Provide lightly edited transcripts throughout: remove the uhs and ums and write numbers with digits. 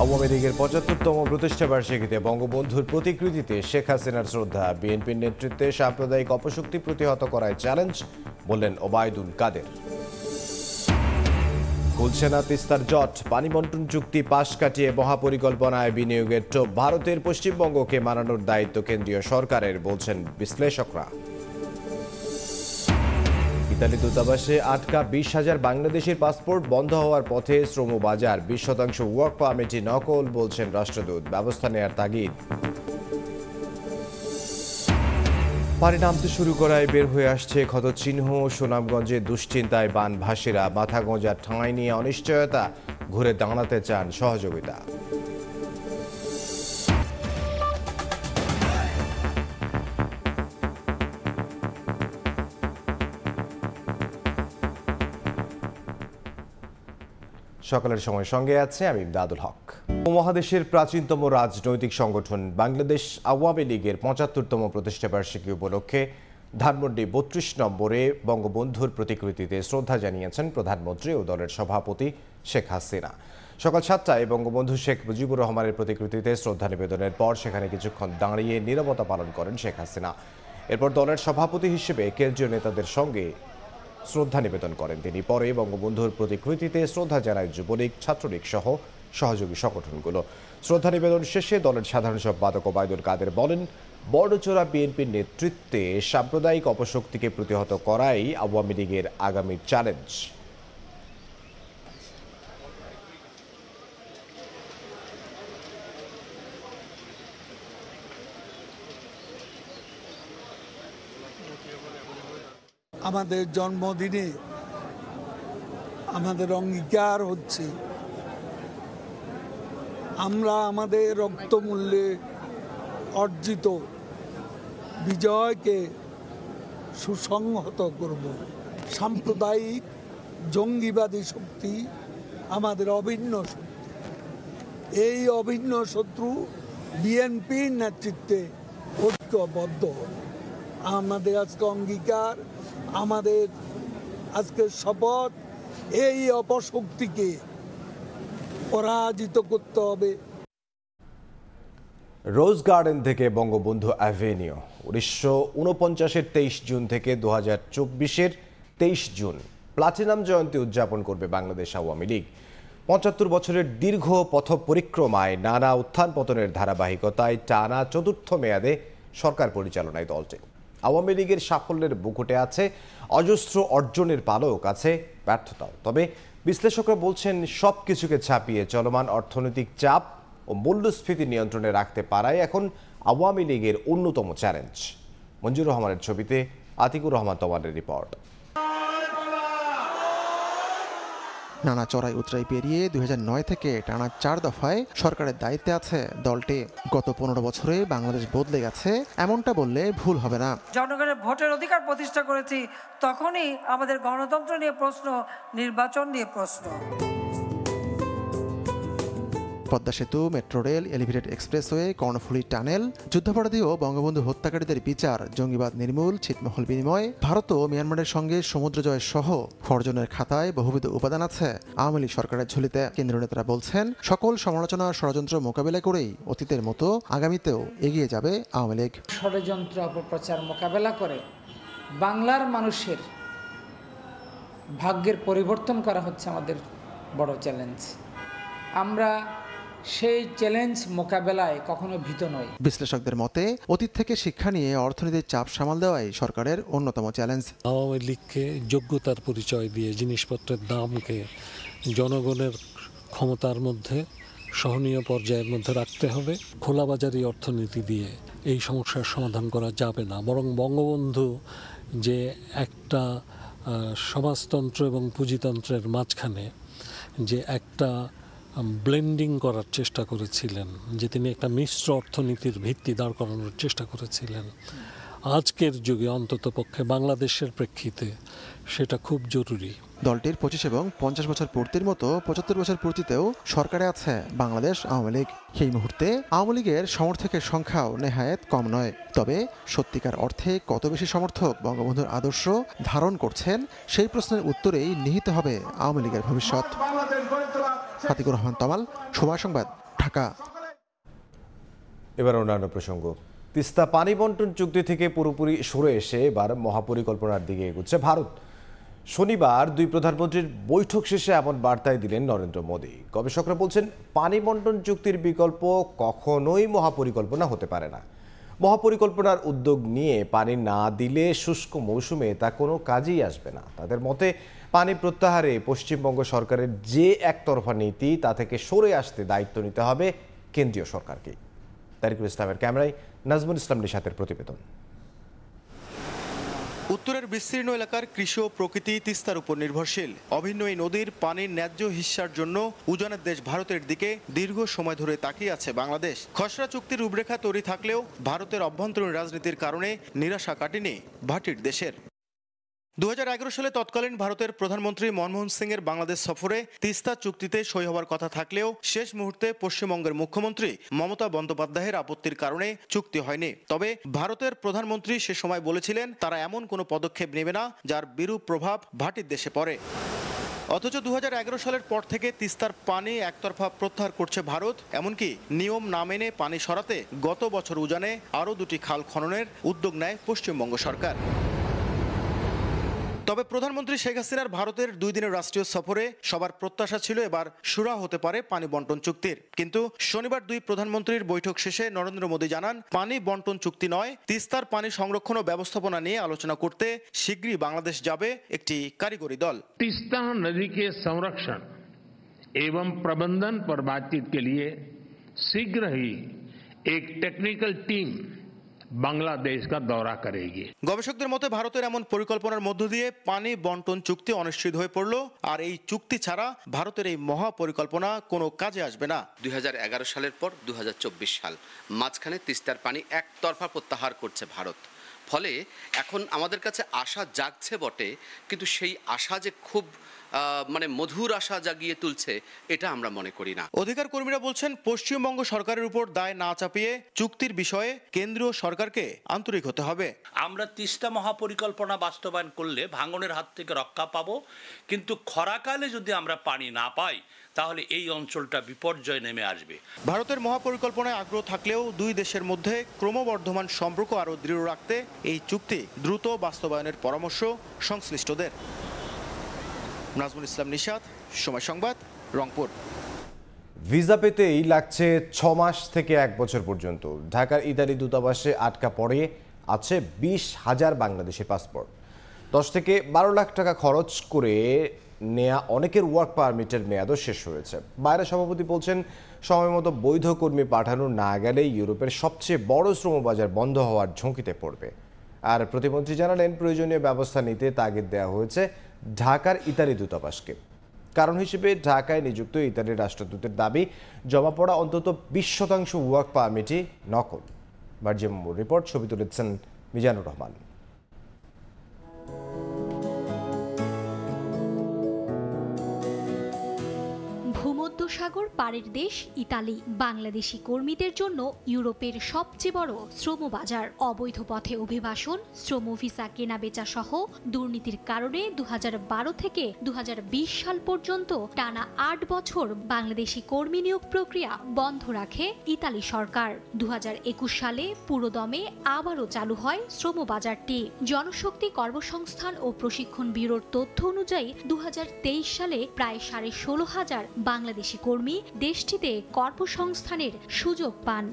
আওয়ামী লীগের ৭৫তম প্রতিষ্ঠাবার্ষিকীতে বঙ্গবন্ধুর প্রতিকৃতিতে শেখ হাসিনার শ্রদ্ধা। বিএনপির নেতৃত্বে সাম্প্রদায়িক অপশক্তি প্রতিহত করায় চ্যালেঞ্জ, বললেন ওবায়দুল কাদের। খুলছে না তিস্তার জট, পানি বন্টন চুক্তি পাশ কাটিয়ে মহাপরিকল্পনায় বিনিয়োগের টোপ। ভারতের পশ্চিমবঙ্গকে মানানোর দায়িত্ব কেন্দ্রীয় সরকারের, বলছেন বিশ্লেষকরা। ইতালি দূতাবাসে আটকা ২০,০০০ বাংলাদেশের পাসপোর্ট বন্ধ হওয়ার পথে শ্রমবাজার। ২০% ওয়ার্ক পারমিটি নকল, বলছেন রাষ্ট্রদূত। ব্যবস্থা নেয়ার তাগিদ। পানি নামতে শুরু করায় বের হয়ে আসছে ক্ষতচিহ্ন। সুনামগঞ্জে দুশ্চিন্তায় বানভাসীরা। মাথা গোঁজার ঠাঁই নিয়ে অনিশ্চয়তা, ঘুরে দাঁড়াতে চান সহযোগিতা। সকালের সময় সঙ্গে আছে আমি ইমদাদুল হক। উপমহাদেশের প্রাচীনতম রাজনৈতিক সংগঠন বাংলাদেশ আওয়ামী লীগের ৭৫তম প্রতিষ্ঠাবার্ষিকী উপলক্ষে ধানমন্ডি ৩২ নম্বরে বঙ্গবন্ধুর প্রতিকৃতিতে শ্রদ্ধা জানিয়েছেন প্রধানমন্ত্রী ও দলের সভাপতি শেখ হাসিনা। সকাল ৭টায় বঙ্গবন্ধু শেখ মুজিবুর রহমানের প্রতিকৃতিতে শ্রদ্ধা নিবেদনের পর সেখানে কিছুক্ষণ দাঁড়িয়ে নীরবতা পালন করেন শেখ হাসিনা। এরপর দলের সভাপতি হিসেবে কেন্দ্রীয় নেতাদের সঙ্গে শ্রদ্ধা নিবেদন করেন তিনি। পরে বঙ্গবন্ধুর প্রতিকৃতিতে শ্রদ্ধা জানায় যুবলীগ, ছাত্রলীগ সহ সহযোগী সংগঠনগুলো। শ্রদ্ধা নিবেদন শেষে দলের সাধারণ সম্পাদক ওবায়দুল কাদের বলেন, বড়চোরা বিএনপির নেতৃত্বে সাম্প্রদায়িক অপশক্তিকে প্রতিহত করাই আওয়ামী লীগের আগামীর চ্যালেঞ্জ। আমাদের জন্মদিনে আমাদের অঙ্গীকার হচ্ছে আমরা আমাদের রক্তমূল্যে অর্জিত বিজয়কে সুসংহত করব। সাম্প্রদায়িক জঙ্গিবাদী শক্তি আমাদের অভিন্ন শত্রু। এই অভিন্ন শত্রু বিএনপির নেতৃত্বে ঐক্যবদ্ধ। আমাদের আজকে অঙ্গীকার, আমাদের আজকে শপথ, এই অপশক্তিকে পরাজিত করতে হবে। রোজ গার্ডেন থেকে বঙ্গবন্ধু অ্যাভিনিউ ১৯৪৯-এর ২৩ জুন থেকে ২০২৪-এর ২৩ জুন প্লাটিনাম জয়ন্তী উদযাপন করবে বাংলাদেশ আওয়ামী লীগ। ৭৫ বছরের দীর্ঘ পথ পরিক্রমায় নানা উত্থান পতনের ধারাবাহিকতায় টানা চতুর্থ মেয়াদে সরকার পরিচালনায় দলটি। আওয়ামী লীগের সাফল্যের বুকুটে আছে অজস্র অর্জনের পালক, আছে ব্যর্থতাও। তবে বিশ্লেষকরা বলছেন, সব কিছুকে ছাপিয়ে চলমান অর্থনৈতিক চাপ ও মূল্যস্ফীতি নিয়ন্ত্রণে রাখতে পারাই এখন আওয়ামী লীগের অন্যতম চ্যালেঞ্জ। মঞ্জুর রহমানের ছবিতে আতিকুর রহমান তমালের রিপোর্ট। নানা চড়াই উতরাই পেরিয়ে ২০০৯ থেকে টানা ৪ দফায় সরকারের দায়িত্বে আছে দলটি। গত ১৫ বছরে বাংলাদেশ বদলে গেছে, এমনটা বললে ভুল হবে না। জনগণের ভোটের অধিকার প্রতিষ্ঠা করেছি, তখনই আমাদের গণতন্ত্র নিয়ে প্রশ্ন, নির্বাচন নিয়ে প্রশ্ন। পদ্মা সেতু, metro rail, elevated expressway, Karnaphuli tunnel, যুদ্ধাপরাধী ও বঙ্গবন্ধু হত্যাকারীদের বিচার, জঙ্গিবাদ নির্মূল, ছিটমহল বিনিময়, ভারত ও মিয়ানমারের সঙ্গে সমুদ্র জয় সহ অর্জনের খাতায় বহুবিধ উপাদান আছে আওয়ামী লীগ সরকারের ঝুলিতে। কেন্দ্রীয় নেতারা বলছেন, সকল সমালোচনা ষড়যন্ত্র মোকাবেলা করেই অতীতের মতো আগামীতেও এগিয়ে যাবে আওয়ামী লীগ। ষড়যন্ত্র অপপ্রচার মোকাবেলা করে বাংলার মানুষের ভাগ্যের পরিবর্তন করা হচ্ছে আমাদের বড় চ্যালেঞ্জ। আমরা সেই চ্যালেঞ্জ মোকাবেলায় কখনো ভীত নই। বিশ্লেষকদের মতে, অতীত থেকে শিক্ষা নিয়ে অর্থনীতির চাপ সামাল দেওয়াই সরকারের অন্যতম চ্যালেঞ্জ। আওয়ামী লীগকে যোগ্যতার পরিচয় দিয়ে জিনিসপত্রের দামকে জনগণের ক্ষমতার মধ্যে, সহনীয় পর্যায়ের মধ্যে রাখতে হবে। খোলাবাজারি অর্থনীতি দিয়ে এই সমস্যার সমাধান করা যাবে না, বরং বঙ্গবন্ধু যে একটা সমাজতন্ত্র এবং পুঁজিতন্ত্রের মাঝখানে যে একটা ব্লেন্ডিং করার চেষ্টা করেছিলেন, যে তিনি একটা মিশ্র অর্থনীতির ভিত্তি দাঁড় করানোর চেষ্টা করেছিলেন, আজকের যুগে অন্ততপক্ষে বাংলাদেশের প্রেক্ষিতে সেটা খুব জরুরি। দলটির ২৫ এবং ৫০ বছর পূর্তির মতো ৭৫ বছর পূর্তিতেও সরকারে আছে বাংলাদেশ আওয়ামী লীগ। সেই মুহূর্তে আওয়ামী লীগের সমর্থকের সংখ্যাও নেহায়েত কম নয়। তবে সত্যিকার অর্থে কত বেশি সমর্থক বঙ্গবন্ধুর আদর্শ ধারণ করছেন, সেই প্রশ্নের উত্তরেই নিহিত হবে আওয়ামী লীগের ভবিষ্যৎ। আতিকুর রহমান তমাল, সময় সংবাদ, ঢাকা। এবার অন্যান্য প্রসঙ্গ। তিস্তা পানি বন্টন চুক্তি থেকে পুরোপুরি সরে এসে এবার মহাপরিকল্পনার দিকে এগুচ্ছে ভারত। শনিবার দুই প্রধানমন্ত্রীর বৈঠক শেষে এমন বার্তায় দিলেন নরেন্দ্র মোদী। গবেষকরা বলছেন, পানি বন্টন চুক্তির বিকল্প কখনোই মহাপরিকল্পনা হতে পারে না। মহাপরিকল্পনার উদ্যোগ নিয়ে পানি না দিলে শুষ্ক মৌসুমে তা কোনো কাজেই আসবে না। তাদের মতে, পানি প্রত্যাহারে পশ্চিমবঙ্গ সরকারের যে একতরফা নীতি, তা থেকে সরে আসতে দায়িত্ব নিতে হবে কেন্দ্রীয় সরকারকে। তারিকুল ইসলামের ক্যামেরায় নাজমুল ইসলাম নিশাতের প্রতিবেদন। উত্তরের বিস্তীর্ণ এলাকার কৃষি ও প্রকৃতি তিস্তার উপর নির্ভরশীল। অভিন্ন এই নদীর পানির ন্যায্য হিস্যার জন্য উজানের দেশ ভারতের দিকে দীর্ঘ সময় ধরে তাকিয়ে আছে বাংলাদেশ। খসড়া চুক্তির রূপরেখা তৈরি থাকলেও ভারতের অভ্যন্তরীণ রাজনীতির কারণে নিরাশা কাটেনি ভাটির দেশের। 2011 সালে তৎকালীন ভারতের প্রধানমন্ত্রী মনমোহন সিং এর বাংলাদেশ সফরে তিস্তা চুক্তিতে সই হওয়ার কথা থাকলেও শেষ মুহূর্তে পশ্চিমবঙ্গের মুখ্যমন্ত্রী মমতা বন্দ্যোপাধ্যায়ের আপত্তির কারণে চুক্তি হয়নি। তবে ভারতের প্রধানমন্ত্রী সে সময় বলেছিলেন, তারা এমন কোনো পদক্ষেপ নেবে না যার বিরূপ প্রভাব ভাটির দেশে পড়ে। অথচ 2011 সালের পর থেকে তিস্তার পানি একতরফা প্রত্যাহার করছে ভারত। এমনকি নিয়ম না মেনে পানি সরাতে গত বছর উজানে আরও 2টি খাল খননের উদ্যোগ নেয় পশ্চিমবঙ্গ সরকার। তবে প্রধানমন্ত্রী শেখ হাসিনার ভারতের 2 দিনের রাষ্ট্রীয় সফরে সবার প্রত্যাশা ছিল এবার সুরা হতে পারে পানি বন্টন চুক্তির। কিন্তু শনিবার দুই প্রধানমন্ত্রীর বৈঠক শেষে নরেন্দ্র মোদী জানান, পানি বন্টন চুক্তি নয়, তিস্তার পানি সংরক্ষণ ও ব্যবস্থাপনা নিয়ে আলোচনা করতে শীঘ্রই বাংলাদেশ যাবে একটি কারিগরি দল। তিস্তা নদী के संरक्षण एवं प्रबंधन पर बातचीत के लिए शीघ्र ही एक टेक्निकल टीम বাংলাদেশ का दौरा करेगी। গবেষকদের মতে, ভারতের এমন পরিকল্পনার মধ্য দিয়ে পানি বন্টন চুক্তি অনিশ্চিত হয়ে পড়ল। আর এই চুক্তি ছাড়া ভারতের এই মহা পরিকল্পনা কোনো কাজে আসবে না। 2011 সালের পর 2024 সাল মাঝখানে তিস্তার পানি একতরফা প্রত্যাহার করছে ভারত। ফলে এখন আমাদের কাছে আশা জাগছে বটে, কিন্তু সেই আশা যে খুব মধুর আশা জাগিয়ে তুলছে এটা আমরা মনে করি না। অধিকার কর্মীরা বলছেন, পশ্চিমবঙ্গ সরকারের উপর দায় না চাপিয়ে চুক্তির বিষয়ে কেন্দ্রীয় সরকারকে আন্তরিক হতে হবে। আমরা তিস্তা মহাপরিকল্পনা বাস্তবায়ন করলে ভাঙনের হাত থেকে রক্ষা পাবো, কিন্তু খরাকালে যদি আমরা পানি না পাই তাহলে এই অঞ্চলটা বিপর্যয় নেমে আসবে। ভারতের মহাপরিকল্পনায় আগ্রহ থাকলেও দুই দেশের মধ্যে ক্রমবর্ধমান সম্পর্ক আরও দৃঢ় রাখতে এই চুক্তি দ্রুত বাস্তবায়নের পরামর্শ সংশ্লিষ্টদের। নাজমুল ইসলাম নিশাত, সময় সংবাদ, রংপুর। ভিসা পেতেই লাগছে 6 মাস থেকে 1 বছর পর্যন্ত। ঢাকার ইতালি দূতাবাসে আটকা পড়ে আছে 20,000 বাংলাদেশি পাসপোর্ট। 10 থেকে 12 লাখ টাকা খরচ করে নেয়া অনেকের ওয়ার্ক পারমিটের মেয়াদও শেষ হয়েছে। বাইরে সভাপতি বলছেন, সময় মতো বৈধ কর্মী পাঠানো না গেলে ইউরোপের সবচেয়ে বড় শ্রমবাজার বন্ধ হওয়ার ঝুঁকিতে পড়বে। আর প্রতিমন্ত্রী জানালেন, প্রয়োজনীয় ব্যবস্থা নিতে তাগিদ দেওয়া হয়েছে ঢাকার ইতালি দূতাবাসকে। কারণ হিসেবে ঢাকায় নিযুক্ত ইতালির রাষ্ট্রদূতের দাবি, জমা পড়া অন্তত 20% ওয়ার্ক পারমিটই নকল। বার্জিয়াম রিপোর্ট, ছবি তুলেছেন মিজানুর রহমান। ভূমধ্যসাগর পাড়ের দেশ ইতালি বাংলাদেশি কর্মীদের জন্য ইউরোপের সবচেয়ে বড় শ্রমবাজার। অবৈধ পথে অভিবাসন, শ্রম ভিসা কেনাবেচা সহ দুর্নীতির কারণে 2012 থেকে 2020 সাল পর্যন্ত টানা 8 বছর বাংলাদেশি কর্মী নিয়োগ প্রক্রিয়া বন্ধ রাখে ইতালি সরকার। 2021 সালে পুরোদমে আবারও চালু হয় শ্রমবাজারটি। জনশক্তি কর্মসংস্থান ও প্রশিক্ষণ ব্যুরোর তথ্য অনুযায়ী 2023 সালে প্রায় 16,500 বাংলাদেশি কর্মী দেশটিতে কর্মসংস্থানের সুযোগ পান।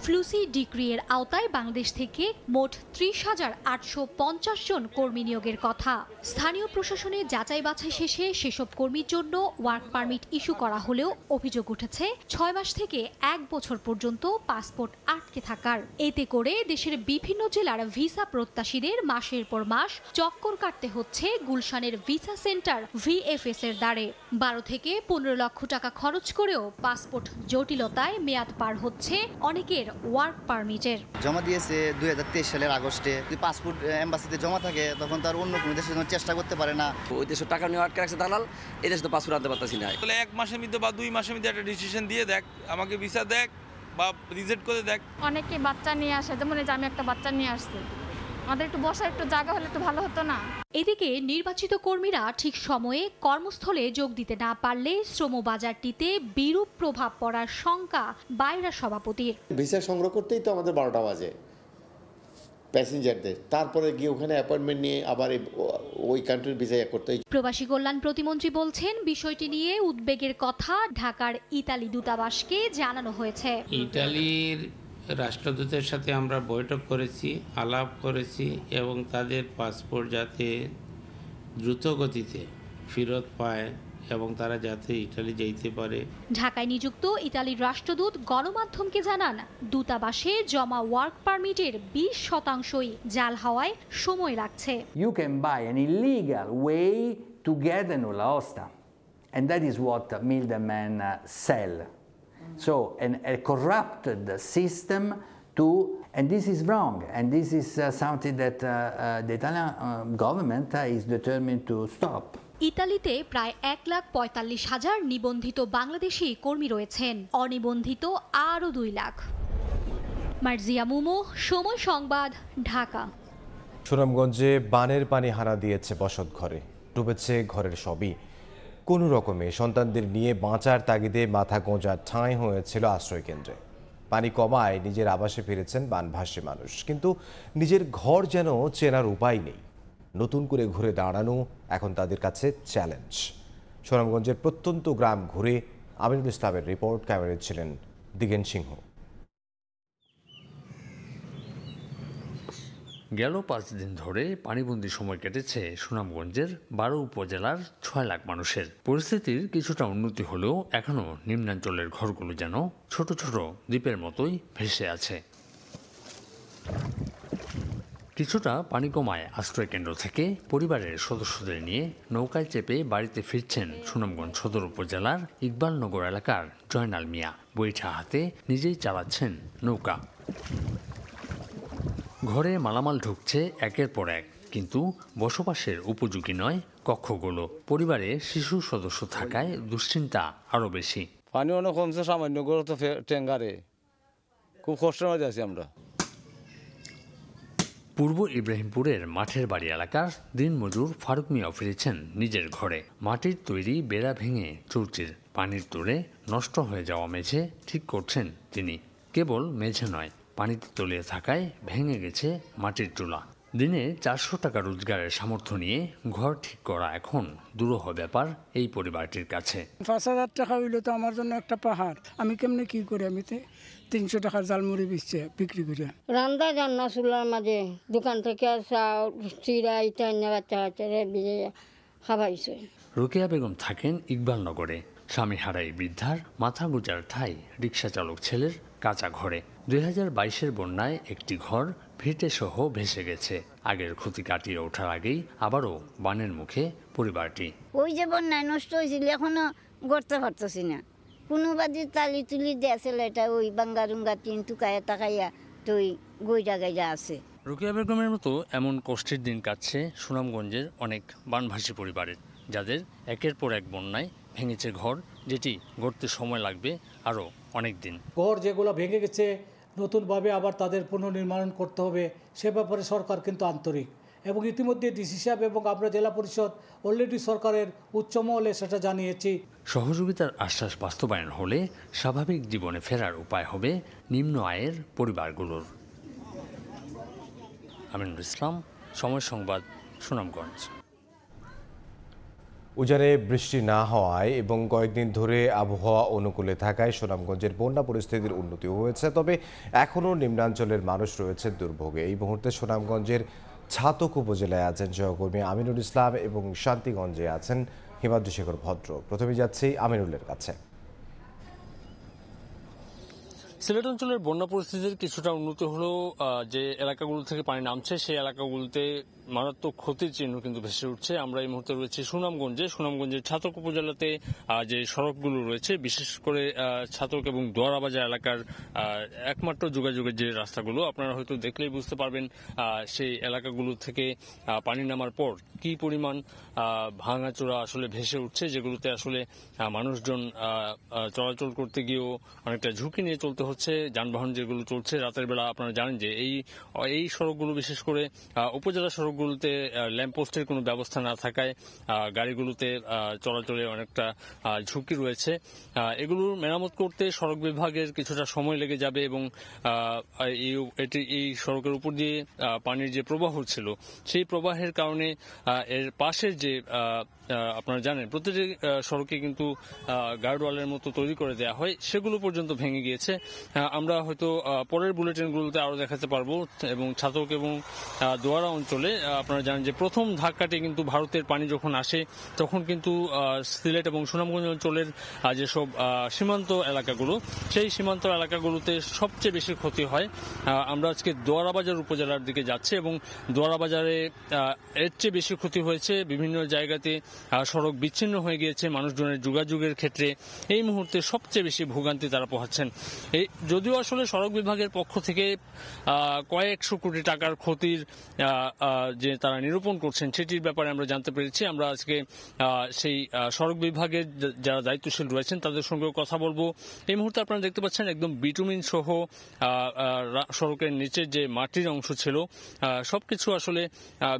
ফ্লুসি ডিক্রি এর আওতায় বাংলাদেশ থেকে মোট 30,850 জন কর্মী নিয়োগের কথা। স্থানীয় প্রশাসনে যাচাই বাছাই শেষে সেসব কর্মীর জন্য ওয়ার্ক পারমিট ইস্যু করা হলেও অভিযোগ উঠেছে 6 মাস থেকে 1 বছর পর্যন্ত পাসপোর্ট আটকে থাকার। এতে করে দেশের বিভিন্ন জেলার ভিসা প্রত্যাশীদের মাসের পর মাস চক্কর কাটতে হচ্ছে গুলশানের ভিসা সেন্টার VFS এর দ্বারে। 12 থেকে 15 লক্ষ টাকা খরচ করেও পাসপোর্ট জটিলতায় মেয়াদ পার হচ্ছে অনেকের ওয়ার্ক পারমিটের। জমা দিয়েছে 2023 সালের আগস্টে। যদি পাসপোর্ট এম্বাসিতে জমা থাকে তখন তার অন্য কোনো দেশের জন্য চেষ্টা করতে পারে না। ওই দেশে টাকা নিয়ে আটকে রাখছে দালাল, এই দেশে তো পাসপোর্ট আনতে পারতেছি না। তাহলে 1 মাসের মধ্যে বা 2 মাসের মধ্যে একটা ডিসিশন দিয়ে দেখ, আমাকে ভিসা দেখ বা রিজেক্ট করে দেখ। অনেকে বাচ্চা নিয়ে আসে, যেমন এই যে আমি একটা বাচ্চা নিয়ে আসছি, আমাদের একটু বসার একটু জায়গা হলে একটু ভালো হতো না। এদিকে নির্বাচিত কর্মীরা ঠিক সময়ে কর্মস্থলে যোগ দিতে না পারলে শ্রমবাজারটিতে বিরূপ প্রভাব পড়ার শঙ্কা বাইরা সভাপতির। ভিসা সংগ্রহ করতেই তো আমাদের 12টা বাজে প্যাসেঞ্জারদের, তারপরে গিয়ে ওখানে অ্যাপয়েন্টমেন্ট নিয়ে আবার ওই কান্ট্রির ভিসা করতে। প্রবাসী কল্যাণ প্রতিমন্ত্রী বলছেন, বিষয়টি নিয়ে উদ্বেগের কথা ঢাকার ইতালি দূতাবাসকে জানানো হয়েছে। ইতালির রাষ্ট্রদূতের সাথে আমরা বৈঠক করেছি, আলাপ করেছি এবং তাদের পাসপোর্ট যাতে দ্রুত গতিতে ফেরত পায় এবং তারা যাতে ইতালি যেতে পারে। ঢাকায় নিযুক্ত ইতালির রাষ্ট্রদূত গণমাধ্যমকে জানান, দূতাবাসে জমা ওয়ার্ক পারমিটের 20%ই জাল হওয়ায় সময় লাগছে। You can buy an illegal way to get a nulla osta, and that is what middlemen sell. So a corrupted system and this is wrong, and this is something that the Italian government is determined to stop. ইতালিতে প্রায় 1,45,000 নিবন্ধিত বাংলাদেশি কর্মী রয়েছেন, অনিবন্ধিত আরও 2 লাখ। মার্জিয়া মুমো, সময় সংবাদ, ঢাকা। সুনামগঞ্জে বানের পানি হানা দিয়েছে বসত ঘরে, ডুবেছে ঘরের সবই। কোনো রকমে সন্তানদের নিয়ে বাঁচার তাগিদে মাথা গোঁজার ঠাঁই হয়েছিল আশ্রয়কেন্দ্রে। পানি কমায় নিজের আবাসে ফিরেছেন বানভাসী মানুষ, কিন্তু নিজের ঘর যেন চেনার উপায় নেই। নতুন করে ঘুরে দাঁড়ানো এখন তাদের কাছে চ্যালেঞ্জ। সুনামগঞ্জের প্রত্যন্ত গ্রাম ঘুরে আমিনুল ইসলামের রিপোর্ট, ক্যামেরায় ছিলেন দিগেন সিংহ। গেল 5 দিন ধরে পানিবন্দী সময় কেটেছে সুনামগঞ্জের 12 উপজেলার 6 লাখ মানুষের। পরিস্থিতির কিছুটা উন্নতি হলেও এখনও নিম্নাঞ্চলের ঘরগুলো যেন ছোট ছোট দ্বীপের মতোই ভেসে আছে। কিছুটা পানি কমায় আশ্রয়কেন্দ্র থেকে পরিবারের সদস্যদের নিয়ে নৌকায় চেপে বাড়িতে ফিরছেন সুনামগঞ্জ সদর উপজেলার ইকবালনগর এলাকার জয়নাল মিয়া। বৈঠা হাতে নিজেই চালাচ্ছেন নৌকা। ঘরে মালামাল ঢুকছে একের পর এক, কিন্তু বসবাসের উপযোগী নয় কক্ষগুলো। পরিবারে শিশু সদস্য থাকায় দুশ্চিন্তা আরও বেশি। পানি অনেক কমছে, সামান্য করে তো টেঙ্গারে খুব কষ্টের মধ্যে আছি আমরা। পূর্ব ইব্রাহিমপুরের মাঠের বাড়ি এলাকার দিনমজুর ফারুক মিয়া ফিরেছেন নিজের ঘরে। মাটির তৈরি বেড়া ভেঙে চৌচির পানির তোড়ে নষ্ট হয়ে যাওয়া মেঝে ঠিক করছেন তিনি। কেবল মেঝে নয়, পানিতে তলিয়ে থাকায় ভেঙে গেছে মাটির চুলা। দিনে 400 টাকা রোজগারের সামর্থ্য নিয়ে ঘর ঠিক করা এখন দুরূহ ব্যাপার এই পরিবারটির কাছে। 5,000 টাকা হইলে তো আমার জন্য একটা পাহাড়। আমি কেমনে কি করি? আমি 300 টাকার জালমুড়ি বিক্রি করি। রান্না জান্না চুলার মাঝে দোকান থেকে চিরা ইটা বাচ্চা বাচ্চারা ভিজে খাবাইছে। রোকেয়া বেগম থাকেন ইকবালনগরে। স্বামী হারাই বৃদ্ধার মাথা গোজার ঠাই রিক্সা চালক ছেলের কাঁচা ঘরে। 2022-এর বন্যায় একটি ঘর ভিটে সহ ভেসে গেছে। আগের ক্ষতি কাটিয়ে ওঠার আগেই আবারও বানের মুখে পরিবারটি। ওই যে বন্যায় নষ্ট হয়েছিল এখনো গড়তে পারতেছি না। কোনো বাদি তালি তুলি দিয়েছিল, এটা ওই বাঙ্গারুঙ্গা তিন টুকায়া তাকাইয়া তো ওই গইডা গাইডা আছে। রোকেয়া বেগমের মতো এমন কষ্টের দিন কাটছে সুনামগঞ্জের অনেক বানভাসী পরিবারের, যাদের একের পর এক বন্যায় ভেঙেছে ঘর, যেটি গড়তে সময় লাগবে আরও অনেক দিন। ঘর যেগুলো ভেঙে গেছে নতুনভাবে আবার তাদের পুনর্নির্মাণ করতে হবে, সে ব্যাপারে সরকার কিন্তু আন্তরিক। এবং ইতিমধ্যে ডিসি সাহেব এবং আমরা জেলা পরিষদ অলরেডি সরকারের উচ্চ মহলে সেটা জানিয়েছি। সহযোগিতার আশ্বাস বাস্তবায়ন হলে স্বাভাবিক জীবনে ফেরার উপায় হবে নিম্ন আয়ের পরিবারগুলোর। আমিনুল ইসলাম, সময় সংবাদ, সুনামগঞ্জ। উজানে বৃষ্টি না হওয়ায় এবং কয়েকদিন ধরে আবহাওয়া অনুকূলে থাকায় সুনামগঞ্জের বন্যা পরিস্থিতির উন্নতি হয়েছে, তবে এখনও নিম্নাঞ্চলের মানুষ রয়েছে দুর্ভোগে। এই মুহূর্তে সুনামগঞ্জের ছাতক উপজেলায় আছেন সহকর্মী আমিনুল ইসলাম এবং শান্তিগঞ্জে আছেন হিমাদ্রি শেখর ভদ্র। প্রথমে যাচ্ছি আমিনুলের কাছে। সিলেট অঞ্চলের বন্যা পরিস্থিতির কিছুটা উন্নতি হলেও যে এলাকাগুলো থেকে পানি নামছে সেই এলাকাগুলোতে মারাত্মক ক্ষতির চিহ্ন কিন্তু ভেসে উঠছে। আমরা এই মুহূর্তে রয়েছে সুনামগঞ্জের ছাতক উপজেলাতে যে সড়কগুলো রয়েছে, বিশেষ করে ছাতক এবং দোয়ারাবাজার এলাকার একমাত্র যোগাযোগের যে রাস্তাগুলো, আপনারা হয়তো দেখলেই বুঝতে পারবেন সেই এলাকাগুলো থেকে পানি নামার পর কি পরিমাণ ভাঙাচোরা আসলে ভেসে উঠছে, যেগুলোতে আসলে মানুষজন চলাচল করতে গিয়েও অনেকটা ঝুঁকি নিয়ে চলতে হচ্ছে। যানবাহন যেগুলো চলছে রাতের বেলা, আপনারা জানেন যে এই সড়কগুলো বিশেষ করে উপজেলা সড়কগুলোতে ল্যাম্পপোস্টের কোনো ব্যবস্থা না থাকায় গাড়িগুলোতে চলাচলে অনেকটা ঝুঁকি রয়েছে। এগুলো মেরামত করতে সড়ক বিভাগের কিছুটা সময় লেগে যাবে এবং এই সড়কের উপর দিয়ে পানির যে প্রবাহ ছিল, সেই প্রবাহের কারণে এর পাশের যে আপনারা জানেন প্রতিটি সড়কে কিন্তু গার্ডওয়ালের মতো তৈরি করে দেওয়া হয়, সেগুলো পর্যন্ত ভেঙে গিয়েছে। আমরা হয়তো পরের বুলেটিনগুলোতে আরো দেখাতে পারবো। এবং ছাতক এবং দোয়ারা অঞ্চলে আপনারা জানেন যে প্রথম ধাক্কাটি কিন্তু ভারতের পানি যখন আসে, তখন কিন্তু সিলেট এবং সুনামগঞ্জ অঞ্চলের যেসব সীমান্ত এলাকাগুলো, সেই সীমান্ত এলাকাগুলোতে সবচেয়ে বেশি ক্ষতি হয়। আমরা আজকে দোয়ারাবাজার উপজেলার দিকে যাচ্ছি এবং দোয়ারাবাজারে এর চেয়ে বেশি ক্ষতি হয়েছে। বিভিন্ন জায়গাতে সড়ক বিচ্ছিন্ন হয়ে গিয়েছে। মানুষজনের যোগাযোগের ক্ষেত্রে এই মুহূর্তে সবচেয়ে বেশি ভোগান্তি তারা পোহাচ্ছেন। যদিও আসলে সড়ক বিভাগের পক্ষ থেকে কয়েকশো কোটি টাকার ক্ষতির যে তারা নিরূপণ করছেন, সেটির ব্যাপারে আমরা জানতে পেরেছি। আমরা আজকে সেই সড়ক বিভাগের যারা দায়িত্বশীল রয়েছেন তাদের সঙ্গেও কথা বলবো। এই মুহূর্তে আপনারা দেখতে পাচ্ছেন একদম বিটুমিন সহ সড়কের নিচের যে মাটির অংশ ছিল সবকিছু আসলে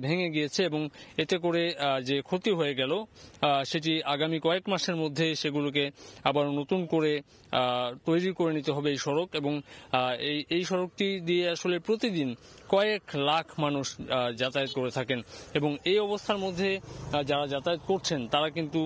ভেঙে গিয়েছে এবং এতে করে যে ক্ষতি হয়ে গেল সেটি আগামী কয়েক মাসের মধ্যে সেগুলোকে আবার নতুন করে তৈরি করে নিতে হবে এই সড়ক। এবং এই সড়কটি দিয়ে আসলে প্রতিদিন কয়েক লাখ মানুষ যাতায়াত করে থাকেন এবং এই অবস্থার মধ্যে যারা যাতায়াত করছেন তারা কিন্তু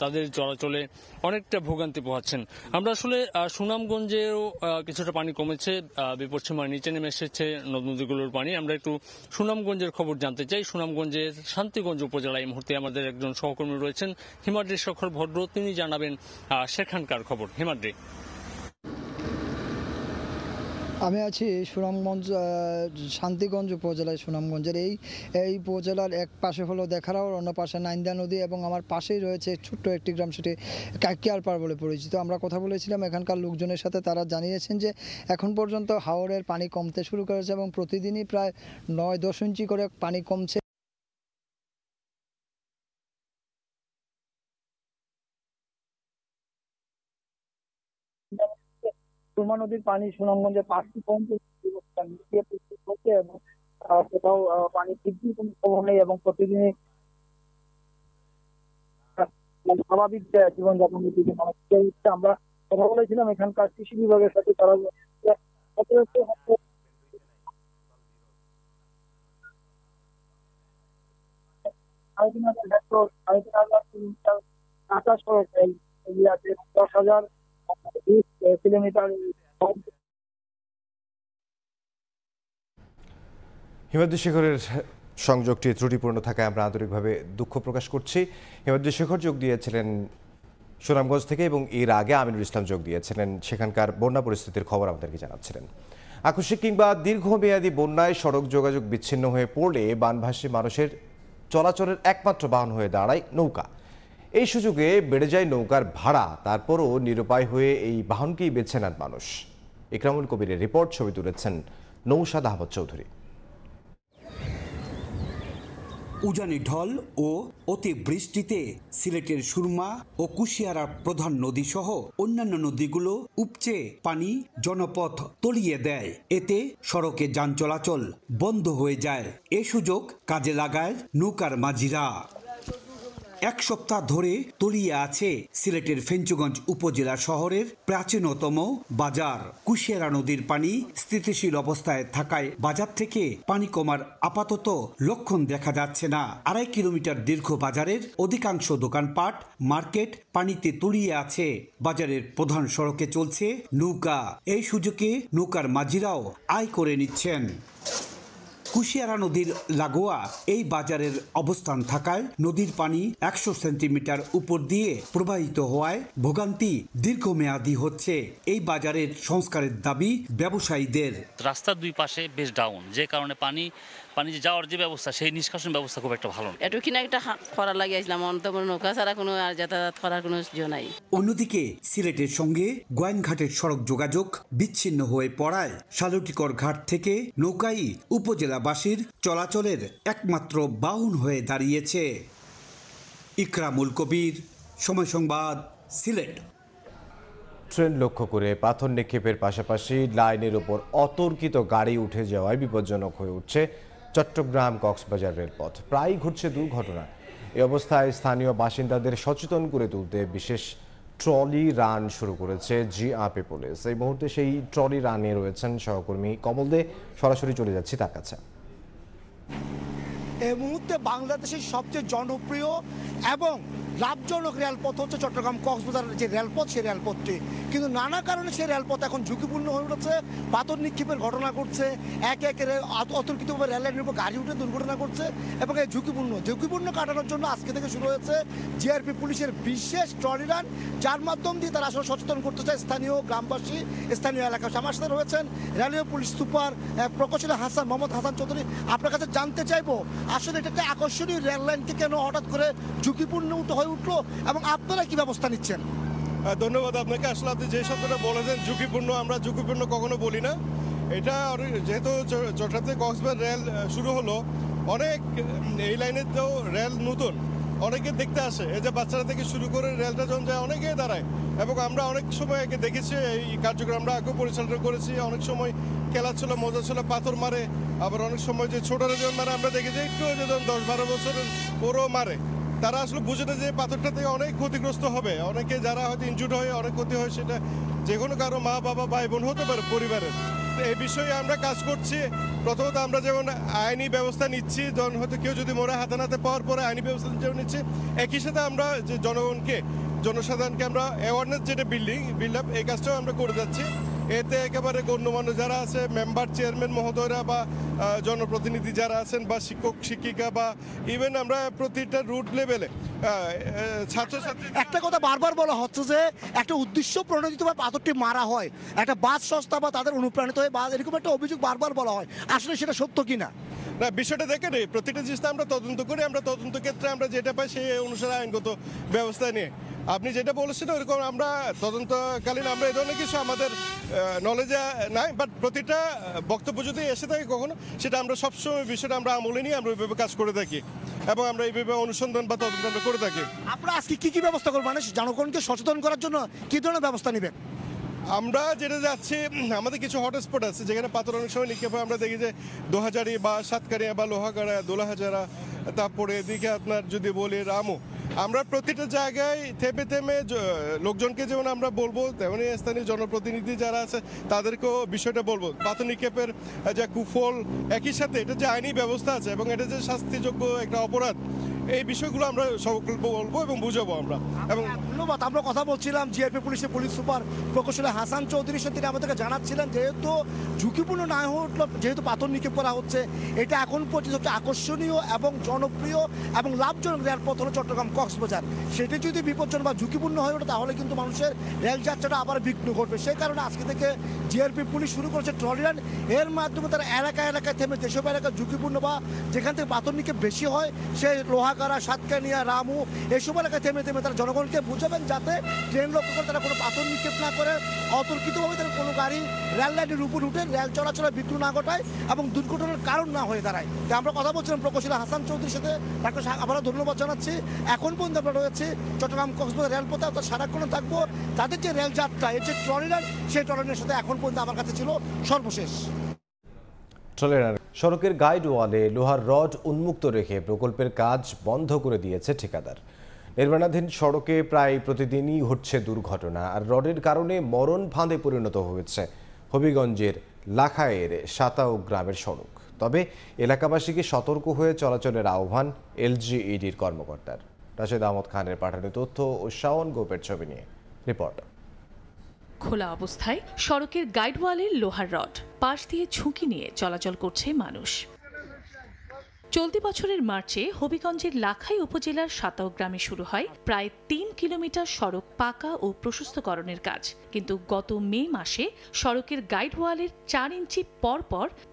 তাদের চলাচলে অনেকটা ভোগান্তি পোহাচ্ছেন। আমরা আসলে সুনামগঞ্জেও কিছুটা পানি কমেছে, বিপদসীমার নিচে নেমে এসেছে নদ নদীগুলোর পানি। আমরা একটু সুনামগঞ্জের খবর জানতে চাই। সুনামগঞ্জের শান্তিগঞ্জ উপজেলায় এই মুহূর্তে আমাদের একজন সহকর্মী রয়েছেন, হিমাদ্রি শেখর ভদ্র, তিনি জানাবেন সেখানকার খবর। হিমাদ্রি। আমি আছি সুনামগঞ্জ শান্তিগঞ্জ উপজেলায়। সুনামগঞ্জের এই উপজেলার এক পাশে হলো দেখারাওর, অন্য পাশে নাইন্দা নদী এবং আমার পাশেই রয়েছে ছোট্ট একটি গ্রাম, সেটি কাকিয়ারপাড় বলে পরিচিত। আমরা কথা বলেছিলাম এখানকার লোকজনের সাথে, তারা জানিয়েছেন যে এখন পর্যন্ত হাওরের পানি কমতে শুরু করেছে এবং প্রতিদিনই প্রায় 9-10 ইঞ্চি করে পানি কমছে। সুরমা নদীর পানি সুনামগঞ্জের 5টি পয়েন্ট হচ্ছে এবং কোথাও পানি বৃদ্ধির কোনো খবর নেই এবং প্রতিদিনই স্বাভাবিক জীবনযাপনের দিকে মানুষকে হচ্ছে। আমরা কথা বলেছিলাম এখানকার কৃষি বিভাগের সাথে, তারা কাঁচা সড়ক 10,000 কিলোমিটার। হিমাদ্রি শেখরের সংযোগটি ত্রুটিপূর্ণ থাকায় আমরা আন্তরিকভাবে দুঃখ প্রকাশ করছি। হিমাদ্রি শেখর যোগ দিয়েছিলেন সুনামগঞ্জ থেকে এবং এর আগে আমিনুল ইসলাম যোগ দিয়েছিলেন, সেখানকার বন্যা পরিস্থিতির খবর আমাদেরকে জানাচ্ছিলেন। আকস্মিক কিংবা দীর্ঘমেয়াদী বন্যায় সড়ক যোগাযোগ বিচ্ছিন্ন হয়ে পড়লে বানভাসী মানুষের চলাচলের একমাত্র বাহন হয়ে দাঁড়ায় নৌকা। এই সুযোগে বেড়ে যায় নৌকার ভাড়া, তারপরও নিরুপায় হয়ে এই বাহনকেই বেছে নেন মানুষ। ইকরামুল কবিরের রিপোর্ট, ছবি তুলেছেন নৌশাদ আহমদ চৌধুরী। উজানি ঢল ও অতি বৃষ্টিতে সিলেটের সুরমা ও কুশিয়ারার প্রধান নদী সহ অন্যান্য নদীগুলো উপচে পানি জনপথ তলিয়ে দেয়। এতে সড়কে যান চলাচল বন্ধ হয়ে যায়। এ সুযোগ কাজে লাগায় নৌকার মাঝিরা। এক সপ্তাহ ধরে তলিয়ে আছে সিলেটের ফেঞ্চুগঞ্জ উপজেলা শহরের প্রাচীনতম বাজার। কুশিয়ারা নদীর পানি স্থিতিশীল অবস্থায় থাকায় বাজার থেকে পানি কমার আপাতত লক্ষণ দেখা যাচ্ছে না। 2.5 কিলোমিটার দীর্ঘ বাজারের অধিকাংশ দোকানপাট, মার্কেট পানিতে তলিয়ে আছে। বাজারের প্রধান সড়কে চলছে নৌকা। এই সুযোগে নৌকার মাঝিরাও আয় করে নিচ্ছেন। কুশিয়ারা নদীর লাগোয়া এই বাজারের অবস্থান থাকায় নদীর পানি 100 সেন্টিমিটার উপর দিয়ে প্রবাহিত হওয়ায় ভোগান্তি দীর্ঘমেয়াদী হচ্ছে। এই বাজারের সংস্কারের দাবি ব্যবসায়ীদের। রাস্তার দুই পাশে বেশ ডাউন, যে কারণে পানি পানি যে যাওয়ার যে ব্যবস্থা সেই নিষ্কাশন ব্যবস্থা খুব একটা ভালো না। একটু কিনা একটা করা লাগিয়েছিলাম, অন্তত নৌকা ছাড়া কোনো আর যাতায়াত করার কোনো সুযোগ নাই। অন্যদিকে সিলেটের সঙ্গে গোয়াইনঘাটের সড়ক যোগাযোগ বিচ্ছিন্ন হয়ে পড়ায় সালুটিকর ঘাট থেকে নৌকাই উপজেলাবাসীর চলাচলের একমাত্র বাহন হয়ে দাঁড়িয়েছে। ইকরামুল কবির, সময় সংবাদ, সিলেট। ট্রেন লক্ষ্য করে পাথর নিক্ষেপের পাশাপাশি লাইনের উপর অতর্কিত গাড়ি উঠে যাওয়ায় বিপজ্জনক হয়ে উঠছে চট্টগ্রাম কক্সবাজার রেলপথ। প্রায়ই ঘটছে দুর্ঘটনা। এই অবস্থায় স্থানীয় বাসিন্দাদের সচেতন করে তুলতে বিশেষ ট্রলি রান শুরু করেছে জিআরপি পুলিশ। এই মুহূর্তে সেই ট্রলি রানে রয়েছেন সহকর্মী কমল দে। সরাসরি চলে যাচ্ছি তার কাছে। এই মুহূর্তে বাংলাদেশের সবচেয়ে জনপ্রিয় এবং লাভজনক রেলপথ হচ্ছে চট্টগ্রাম কক্সবাজারের যে রেলপথ, সেই রেলপথটি কিন্তু নানা কারণে সেই রেলপথ এখন ঝুঁকিপূর্ণ হয়ে উঠেছে। পাথর নিক্ষেপের ঘটনা ঘটছে, একে একে অতর্কিতভাবে রেল লাইনের উপর গাড়ি উঠে দুর্ঘটনা ঘটছে এবং এই ঝুঁকিপূর্ণ কাটানোর জন্য আজকে থেকে শুরু হয়েছে জিআরপি পুলিশের বিশেষ ট্রলি রান, যার মাধ্যম দিয়ে তারা আসলে সচেতন করতে চায় স্থানীয় গ্রামবাসী, স্থানীয় এলাকাবাসী। আমার সাথে রয়েছেন রেলওয়ে পুলিশ সুপার প্রকৌশলী মোহাম্মদ হাসান চৌধুরী। আপনার কাছে জানতে চাইবো আসলে এটা একটা আকর্ষণীয় রেল লাইনটি কেন হঠাৎ করে ঝুঁকিপূর্ণ হয়ে উঠলো এবং আপনারা কি ব্যবস্থা নিচ্ছেন? ধন্যবাদ আপনাকে। আসলে আপনি যে শব্দটা বলেছেন ঝুঁকিপূর্ণ, আমরা ঝুঁকিপূর্ণ কখনো বলি না। এটা যেহেতু চট্টগ্রাম থেকে কক্সবাজার রেল শুরু হলো, অনেক এই লাইনের তো রেল নতুন, অনেকে দেখতে আসে। এই যে বাচ্চারা থেকে শুরু করে রেলটা যখন যায় অনেকে দাঁড়ায় এবং আমরা অনেক সময় একে দেখেছি এই কার্যক্রম আমরা আগেও পরিচালনা করেছি। অনেক সময় খেলা ছিল, মজা ছিল, পাথর মারে। আবার অনেক সময় যে ছোটরা যেমন মারে, আমরা দেখেছি একটু যেমন 10-12 বছরের ওরও মারে। তারা আসলে বুঝে না যে পাথরটা থেকে অনেক ক্ষতিগ্রস্ত হবে। অনেকে যারা হয়তো ইনজুর্ড হয়, অনেক ক্ষতি হয়, সেটা যে কোনো কারো মা বাবা ভাই বোন হতে পারে পরিবারের। এই বিষয়ে আমরা কাজ করছি। প্রথমত আমরা যেমন আইনি ব্যবস্থা নিচ্ছি, যখন হয়তো কেউ যদি মরে হাতে নাতে পাওয়ার পরে আইনি ব্যবস্থা যেমন নিচ্ছি, একই সাথে আমরা যে জনসাধারণকে আমরা অ্যাওয়ারনেস যেটা বিল্ড আপ, এই কাজটাও আমরা করে যাচ্ছি। এতে একেবারে গণ্যমান্য যারা আছে, মেম্বার চেয়ারম্যান মহোদয়রা বা জনপ্রতিনিধি যারা আছেন বা শিক্ষক শিক্ষিকা বা ইভেন আমরা প্রতিটা রুট লেভেলে ছাত্রছাত্রী। একটা কথা বারবার বলা হচ্ছে যে একটা উদ্দেশ্য প্রণোদিতভাবে পাথরটি মারা হয়, একটা বাস সংস্থা বা তাদের অনুপ্রাণিত হয়ে বা এরকম একটা অভিযোগ বারবার বলা হয়। আসলে সেটা সত্য কিনা? না, বিষয়টা দেখেন, প্রতিটা জিনিসটা আমরা তদন্ত করি। আমরা তদন্ত ক্ষেত্রে আমরা যেটা পাই সেই অনুসারে আইনগত ব্যবস্থা নিয়ে। আপনি যেটা বলেছেন ওরকম আমরা তদন্তকালীন আমরা এই ধরনের কিছু আমাদের নলেজে নাই, বাট প্রতিটা বক্তব্য যদি এসে থাকে কখনো, সেটা আমরা সবসময় বিষয়টা আমরা আমলে নিয়ে আমরা ওইভাবে কাজ করে থাকি এবং আমরা এইভাবে অনুসন্ধান বা তদন্ত আমরা করে থাকি। আপনারা আজকে কি ব্যবস্থা করবেন, মানে জনগণকে সচেতন করার জন্য কি ধরনের ব্যবস্থা নেবেন? আমরা যেটা যাচ্ছি, আমাদের কিছু হটস্পট আছে যেখানে পাথর অনেক সময় নিক্ষেপ হয়। আমরা দেখি যে দোহাজারি বা সাতকারিয়া বা লোহাগাড়া, দোলাহাজারা, তারপরে এদিকে আপনার যদি বলি রামু, আমরা প্রতিটা জায়গায় থেমে লোকজনকে যেমন আমরা বলবো, তেমনি স্থানীয় জনপ্রতিনিধি যারা আছে তাদেরকেও বিষয়টা বলবো। পাথর নিক্ষেপের যে কুফল, একই সাথে এটা যে আইনি ব্যবস্থা আছে এবং এটা যে শাস্তিযোগ্য একটা অপরাধ, এই বিষয়গুলো আমরা সকলকে বলবো এবং বুঝাবো আমরা। এবং ধন্যবাদ। আমরা কথা বলছিলাম জিআরপি পুলিশের পুলিশ সুপার প্রকৌশলী হাসান চৌধুরীর সাথে। তিনি আমাদেরকে জানাচ্ছিলেন যেহেতু ঝুঁকিপূর্ণ না হয়ে উঠলো, যেহেতু পাথর নিক্ষেপ করা হচ্ছে, এটা এখন পর্যন্ত হচ্ছে আকর্ষণীয় এবং জনপ্রিয় এবং লাভজনক রেলপথ হলো চট্টগ্রাম কক্সবাজার। সেটি যদি বিপজ্জনক বা ঝুঁকিপূর্ণ হয়ে ওঠে তাহলে কিন্তু মানুষের রেল যাত্রাটা আবার বিঘ্ন ঘটবে। সেই কারণে আজকে থেকে জিআরপি পুলিশ শুরু করেছে ট্রলি রান। এর মাধ্যমে তারা এলাকায় থেমে যেসব এলাকায় ঝুঁকিপূর্ণ বা যেখান থেকে পাথর নিক্ষেপ বেশি হয়, সেই লোহাগাড়া, সাতকানিয়া, রামু, এইসব এলাকায় থেমে তারা জনগণকে বুঝাবেন যাতে ট্রেন লক্ষ্য করে তারা কোনো পাথর নিক্ষেপ না করে, অতর্কিতভাবে তারা কোনো গাড়ি রেল লাইনের উপর উঠে রেল চলাচলে বিঘ্ন না ঘটায় এবং দুর্ঘটনার কারণ না হয়ে দাঁড়ায়। তাই আমরা কথা বলছিলাম প্রকৌশলী হাসান চৌধুরীর সাথে। তাকে আবারও ধন্যবাদ জানাচ্ছি। এখন পর্যন্ত আমরা রয়েছে চট্টগ্রাম কক্সবাজার রেলপথে, অর্থাৎ সারাক্ষণ থাকবো। তাদের যে রেল যাত্রা, এর যে ট্রলি রান, সেই ট্রলি রানের সাথে এখন পর্যন্ত আমার কাছে ছিল সর্বশেষ। সড়কের গাইড ওয়ালে লোহার রড উন্মুক্ত রেখে প্রকল্পের কাজ বন্ধ করে দিয়েছে ঠিকাদার। নির্মাণাধীন সড়কে প্রায় প্রতিদিনই ঘটছে দুর্ঘটনা, আর রডের কারণে মরণ ফাঁদে পরিণত হয়েছে হবিগঞ্জের লাখায়ের সাতাও গ্রামের সড়ক। তবে এলাকাবাসীকে সতর্ক হয়ে চলাচলের আহ্বান এলজিইডির কর্মকর্তার। রাশেদ আহমদ খানের পাঠানো তথ্য ও শাওন গোপের ছবি নিয়ে রিপোর্ট। খোলা অবস্থায় সড়কের গাইডওয়ালের লোহার রড, পাশ দিয়ে ঝুঁকি নিয়ে চলাচল করছে মানুষ। চলতি বছরের মার্চে হবিগঞ্জের লাখাই উপজেলার সাতাও গ্রামে শুরু হয় প্রায় ৩ কিলোমিটার সড়ক পাকা ও প্রশস্তকরণের কাজ, কিন্তু গত মে মাসে সড়কের গাইড ওয়ালের ৪ ইঞ্চি পর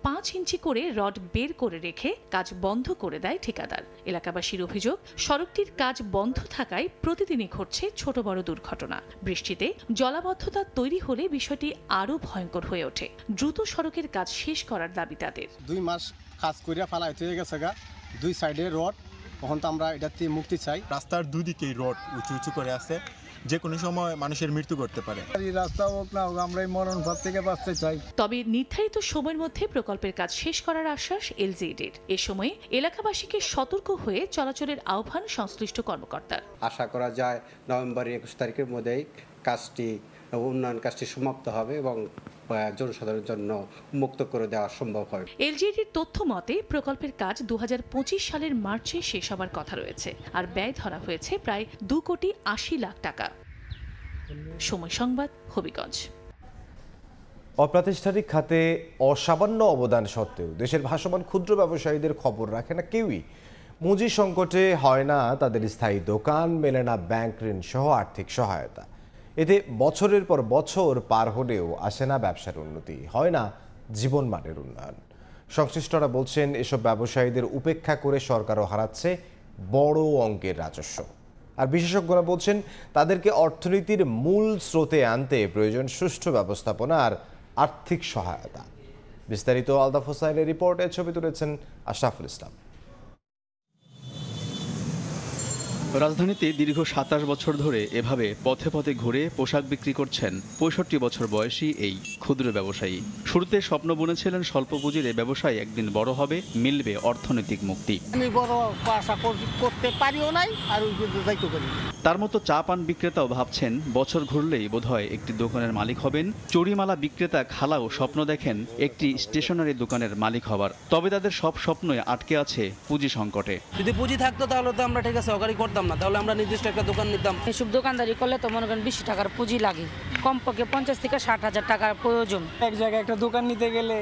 ৫ ইঞ্চি করে রড বের করে রেখে কাজ বন্ধ করে দেয় ঠিকাদার। এলাকাবাসীর অভিযোগ, সড়কটির কাজ বন্ধ থাকায় প্রতিদিনই ঘটছে ছোট বড় দুর্ঘটনা। বৃষ্টিতে জলাবদ্ধতা তৈরি হলে বিষয়টি আরও ভয়ঙ্কর হয়ে ওঠে। দ্রুত সড়কের কাজ শেষ করার দাবি তাদের। 2 মাস কাজ করিয়া ফালাইতে হয়ে গেছে গা, 2 সাইডে রড, তখন তো আমরা এটাতে মুক্তি চাই। রাস্তার দুদিকেই রড উঁচু উঁচু করে আছে, যে কোনো সময় মানুষের মৃত্যু করতে পারে। এই রাস্তা হোক না হোক, আমরা এই মরণ ভাব থেকে বাঁচতে চাই। তবে নির্ধারিত সময়ের মধ্যে প্রকল্পের কাজ শেষ করার আশ্বাস এলজেডের। এ সময় এলাকাবাসীকে সতর্ক হয়ে চলাচলের আহ্বান সংশ্লিষ্ট কর্মকর্তার। আশা করা যায় নভেম্বরের 21 তারিখের মধ্যেই উন্নয়ন কাজটি সমাপ্ত হবে এবং জনসাধারণের জন্য মুক্ত করে দেওয়া সম্ভব হবে। এলজিইডির তথ্য মতে প্রকল্পের কাজ 2025 সালের মার্চে শেষ হবার কথা রয়েছে, আর ব্যয় ধরা হয়েছে প্রায় 2,80,00,000 টাকা। সময় সংবাদ, হবিগঞ্জ। অপ্রাতিষ্ঠানিক খাতে অসামান্য অবদান সত্ত্বেও দেশের ভাসমান ক্ষুদ্র ব্যবসায়ীদের খবর রাখে না কেউই। পুঁজি সংকটে হয় না তাদের স্থায়ী দোকান, মেলে না ব্যাংক ঋণ সহ আর্থিক সহায়তা। এতে বছরের পর বছর পার হলেও আসে না ব্যবসার উন্নতি, হয় না জীবনমানের উন্নয়ন। সংশ্লিষ্টরা বলছেন, এসব ব্যবসায়ীদের উপেক্ষা করে সরকারও হারাচ্ছে বড় অঙ্কের রাজস্ব। আর বিশেষজ্ঞরা বলছেন, তাদেরকে অর্থনীতির মূল স্রোতে আনতে প্রয়োজন সুষ্ঠু ব্যবস্থাপনা আর আর্থিক সহায়তা। বিস্তারিত আলতাফ হোসাইনের রিপোর্টে ছবি তুলেছেন আশরাফুল ইসলাম। রাজধানীতে দীর্ঘ 27 বছর ধরে এভাবে পথে পথে ঘুরে পোশাক বিক্রি করছেন 65 বছর বয়সী এই ক্ষুদ্র ব্যবসায়ী। শুরুতে স্বপ্ন বুনেছিলেন স্বল্প পুঁজির এই ব্যবসায় একদিন বড় হবে, মিলবে অর্থনৈতিক মুক্তি। আমি বড় আশা করতে পারিও নাই, আর যাইতে পারি। তার মতো চা পান বিক্রেতাও ভাবছেন, বছর ঘুরলেই বোধহয় একটি দোকানের মালিক হবেন। চুরিমালা বিক্রেতা খালাও স্বপ্ন দেখেন একটি স্টেশনারি দোকানের মালিক হবার। তবে তাদের সব স্বপ্নই আটকে আছে পুঁজি সংকটে। যদি পুঁজি থাকতো তাহলে তো আমরা ঠিক আছে সহকারী করতাম না, তাহলে আমরা নির্দিষ্ট একটা দোকান নিতাম। এসব দোকানদারি করলে তো মনে করেন 20 টাকার পুঁজি লাগে, কমপক্ষে 50 থেকে 60,000 টাকার প্রয়োজন। এক জায়গায় একটা দোকান নিতে গেলে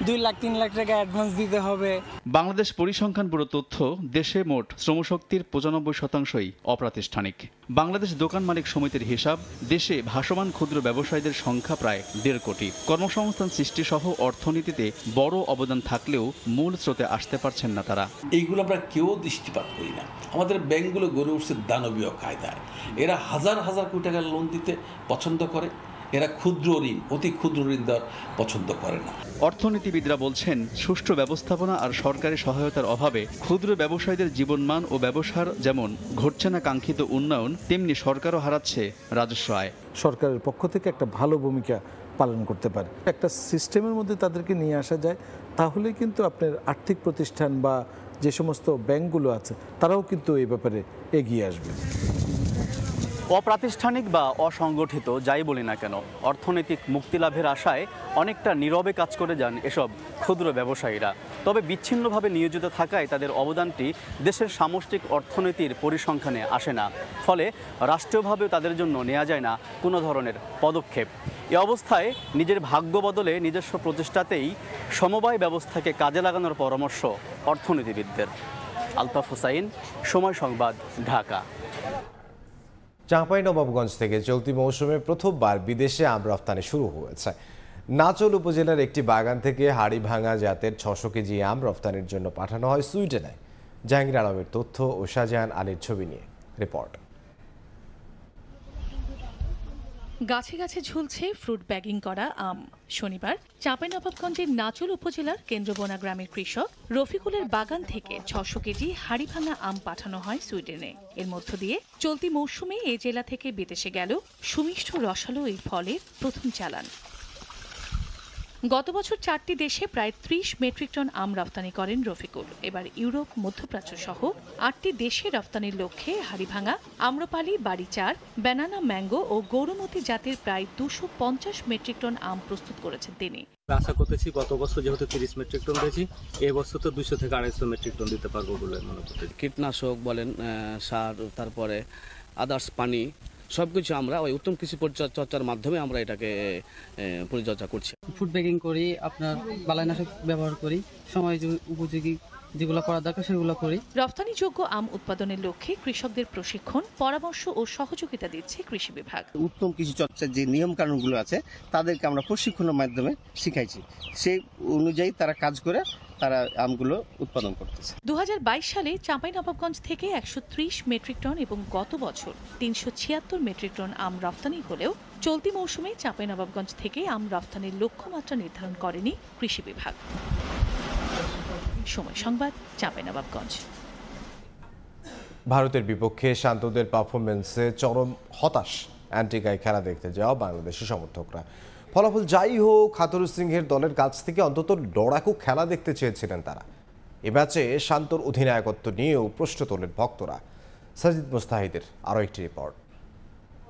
2 লাখ 3 লাখ টাকা অ্যাডভান্স দিতে হবে। বাংলাদেশ পরিসংখ্যান ব্যুরো তথ্য, দেশে মোট শ্রমশক্তির 95%ই অপ্রাতিষ্ঠানিক। বাংলাদেশ দোকান মালিক সমিতির হিসাব, দেশে ভাসমান ক্ষুদ্র ব্যবসায়ীদের সংখ্যা প্রায় 1.5 কোটি। কর্মসংস্থান সৃষ্টি সহ অর্থনীতিতে বড় অবদান থাকলেও মূল স্রোতে আসতে পারছেন না তারা। এইগুলো আমরা কেউ দৃষ্টিপাত করি না। আমাদের ব্যাংকগুলো গড়ে উঠছে দানবীয় কায়দায়। এরা হাজার হাজার কোটি টাকার লোন দিতে পছন্দ করে, এরা ক্ষুদ্র ঋণ, অতি ক্ষুদ্র ঋণ দেওয়ার পছন্দ করে না। অর্থনীতিবিদরা বলছেন, সুষ্ঠু ব্যবস্থাপনা আর সরকারি সহায়তার অভাবে ক্ষুদ্র ব্যবসায়ীদের জীবনমান ও ব্যবসার যেমন ঘটছে না কাঙ্ক্ষিত উন্নয়ন, তেমনি সরকারও হারাচ্ছে রাজস্ব আয়। সরকারের পক্ষ থেকে একটা ভালো ভূমিকা পালন করতে পারে, একটা সিস্টেমের মধ্যে তাদেরকে নিয়ে আসা যায়, তাহলে কিন্তু আপনার আর্থিক প্রতিষ্ঠান বা যে সমস্ত ব্যাংকগুলো আছে তারাও কিন্তু এই ব্যাপারে এগিয়ে আসবে। অপ্রাতিষ্ঠানিক বা অসংগঠিত যাই বলি না কেন, অর্থনৈতিক মুক্তিলাভের আশায় অনেকটা নীরবে কাজ করে যান এসব ক্ষুদ্র ব্যবসায়ীরা। তবে বিচ্ছিন্নভাবে নিয়োজিত থাকায় তাদের অবদানটি দেশের সামষ্টিক অর্থনীতির পরিসংখ্যানে আসে না, ফলে রাষ্ট্রীয়ভাবেও তাদের জন্য নেওয়া যায় না কোনো ধরনের পদক্ষেপ। এ অবস্থায় নিজের ভাগ্য বদলে নিজস্ব প্রচেষ্টাতেই সমবায় ব্যবস্থাকে কাজে লাগানোর পরামর্শ অর্থনীতিবিদদের। আলতাফ হোসাইন, সময় সংবাদ, ঢাকা। চাঁপাইনবাবগঞ্জ থেকে চলতি মৌসুমে প্রথমবার বিদেশে আম রপ্তানি শুরু হয়েছে। নাচল উপজেলার একটি বাগান থেকে হাড়িভাঙা জাতের 600 কেজি আম রপ্তানির জন্য পাঠানো হয় সুইডেনে। জাহাঙ্গীর আলমের তথ্য ও শাহজাহান আলীর ছবি নিয়ে রিপোর্ট। গাছে গাছে ঝুলছে ফ্রুট ব্যাগিং করা আম। শনিবার চাঁপাইনবাবগঞ্জের নাচল উপজেলার কেন্দ্রবনা গ্রামের কৃষক রফিকুলের বাগান থেকে 600 কেজি হাড়িভাঙা আম পাঠানো হয় সুইডেনে। এর মধ্য দিয়ে চলতি মৌসুমে এ জেলা থেকে বিদেশে গেল সুমিষ্ট রসালো এই ফলের প্রথম চালান। গত বছর 4টি দেশে প্রায় 30 মেট্রিক টন আম রপ্তানি করেন রফিকুল। এবার ইউরোপ, মধ্যপ্রাচ্য সহ 8টি দেশে রপ্তানির লক্ষ্যে হাড়িভাঙা, আম্রপালি, বাড়িচার, ব্যানানা, ম্যাঙ্গো ও গৌরমতি জাতের প্রায় 250 মেট্রিক টন আম প্রস্তুত করেছেন তিনি। আশা করতেছি গত বছর যেহেতু 30 মেট্রিক টন দিয়েছি, এই বছর তো 200 থেকে 250 মেট্রিক টন দিতে পারবো বলে মনে করতেছি। কীটনাশক বলেন, সার, তারপরে আদার্স পানি, সবকিছু আমরা ওই উত্তম কৃষি পরিচর্যার মাধ্যমে আমরা এটাকে পরিচর্যা করছি। ফুড ব্যাগিং করি, আপনার বালাইনাশক ব্যবহার করি, সময় উপযোগী যেগুলো করা দরকার সেগুলো করি। রপ্তানিযোগ্য আম উৎপাদনের লক্ষ্যে কৃষকদের প্রশিক্ষণ, পরামর্শ ও সহযোগিতা দিচ্ছে কৃষি বিভাগ। উত্তম কৃষি চর্চার যে নিয়ম কানুনগুলো আছে তাদেরকে আমরা প্রশিক্ষণের মাধ্যমে শিখাইছি, সেই অনুযায়ী তারা কাজ করে তারা আমগুলো উৎপাদন করতেছে। 2022 সালে চাঁপাইনবাবগঞ্জ থেকে 130 মেট্রিক টন এবং গত বছর 376 মেট্রিক টন আম রপ্তানি হলেও চলতি মৌসুমে চাঁপাইনবাবগঞ্জ থেকে আম রপ্তানির লক্ষ্যমাত্রা নির্ধারণ করেনি কৃষি বিভাগ। সময় সংবাদ, চাঁপাইনবাবগঞ্জ। ভারতের বিপক্ষে শান্তদের পারফরমেন্সে চরম হতাশ অ্যান্টিগায় খেলা দেখতে যাওয়া বাংলাদেশের সমর্থকরা। ফলাফল যাই হোক, হাথুরু সিংহের দলের কাছ থেকে অন্তত লড়াকু খেলা দেখতে চেয়েছিলেন তারা। এ ম্যাচে শান্তর অধিনায়কত্ব নিয়েও প্রশ্ন তোলেন ভক্তরা। সাজিদ মুস্তাহিদের আরও একটি রিপোর্ট।